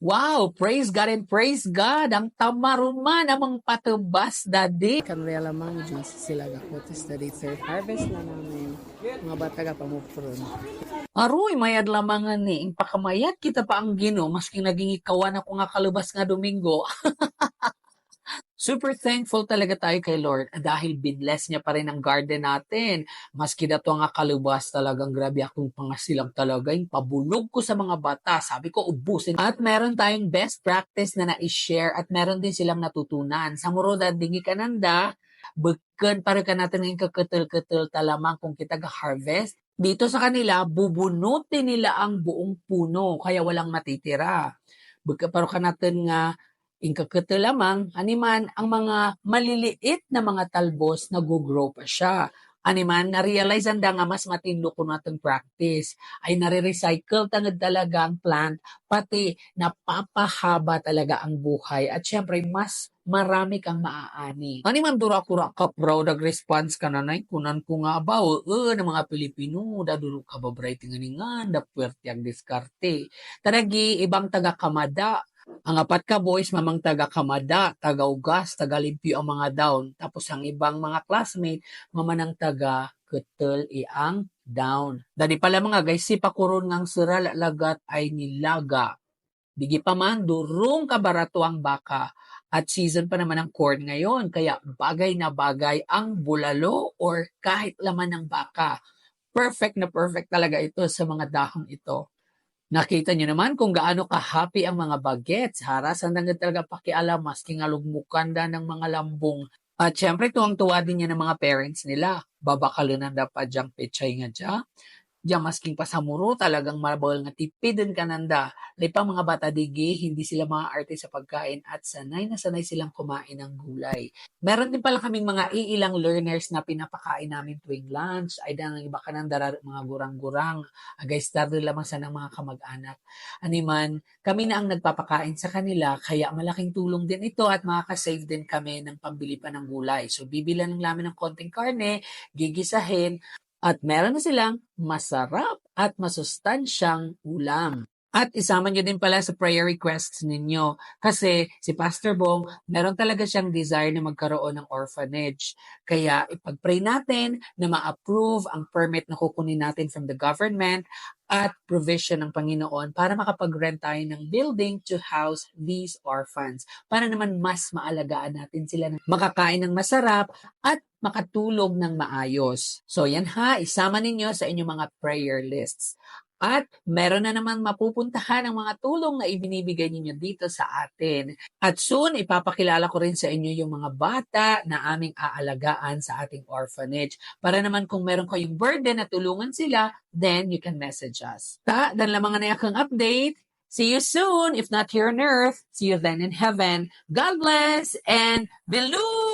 Wow, praise God and praise God. Ang tamaruman amang patubas dadi. Kanaya lamang dyan sila gakotis na third harvest na namin mga bata ga pamupron. Aroy, mayad lamangan ni. Pakamayat kita pa ang Gino, maski naging ikawan ako nga kalubas nga Domingo. Super thankful talaga tayo kay Lord dahil binless niya pa rin ang garden natin. Maski dato nga kalubas talagang grabe akong pangasilang talaga. Yung pabulog ko sa mga bata. Sabi ko, ubusin. At meron tayong best practice na na-share at meron din silang natutunan. Sa muroda, dingi kananda, beken para ka natin ng kaketel-ketel talamang kung kita ga-harvest. Dito sa kanila, bubunutin nila ang buong puno kaya walang matitira. Beken para ka natin nga ingkakete lamang, animan ang mga maliliit na mga talbos nag-grow pa siya. Animan, na-realize anda nga mas matindlo ko natin practice. Ay nare-recycle tangad talaga ang plant, pati napapahaba talaga ang buhay. At syempre, mas marami kang maaani. Animan dura-kura ka, bro, nag-response ka na kunan ko nga ba, ng mga Pilipino, daduro ka ba bright nga da puwerte ang diskarte. Taragi, ibang taga-kamada, ang apat ka boys, mamang taga-kamada, taga-ugas, taga-limpyo ang mga down. Tapos ang ibang mga classmate, mamanang taga-ketel iang down. Dadi pala mga guys, si pakuron ngang sural lagat ay nilaga. Bigi pa man, durong kabarato ang baka. At season pa naman ang corn ngayon, kaya bagay na bagay ang bulalo or kahit laman ng baka. Perfect na perfect talaga ito sa mga dahong ito. Nakita niyo naman kung gaano ka-happy ang mga bagets. Harasan na talaga pakialam, maski nga lugmukan da ng mga lambong. At syempre, tuwang-tuwa din niya ng mga parents nila. Babakalunan da pa dyang pechay nga dya. Diyan masking pasamuro talagang marabol nga tipidin kananda. Lipang mga bata digi, hindi sila maaarte sa pagkain at sanay na sanay silang kumain ng gulay. Meron din pala kaming mga iilang learners na pinapakain namin tuwing lunch. Ay nang iba ka ng mga gurang-gurang. Agay star lamang sa ng mga kamag-anak. Animan, kami na ang nagpapakain sa kanila kaya malaking tulong din ito at makakasave din kami ng pambili pa ng gulay. So bibilan lang namin ng konting karne, gigisahin, at meron na silang masarap at masustansyang ulam. At isama nyo din pala sa prayer requests ninyo. Kasi si Pastor Bong, meron talaga siyang desire na magkaroon ng orphanage. Kaya ipag-pray natin na ma-approve ang permit na kukunin natin from the government at provision ng Panginoon para makapag-rent tayo ng building to house these orphans. Para naman mas maalagaan natin sila, makakain ng masarap at makatulog ng maayos. So yan ha, isama ninyo sa inyong mga prayer lists. At meron na naman mapupuntahan ang mga tulong na ibinibigay ninyo dito sa atin. At soon, ipapakilala ko rin sa inyo yung mga bata na aming aalagaan sa ating orphanage. Para naman kung meron kayong burden na tulungan sila, then you can message us. Dan lamang na yakang update. See you soon. If not here on earth, see you then in heaven. God bless and Belu!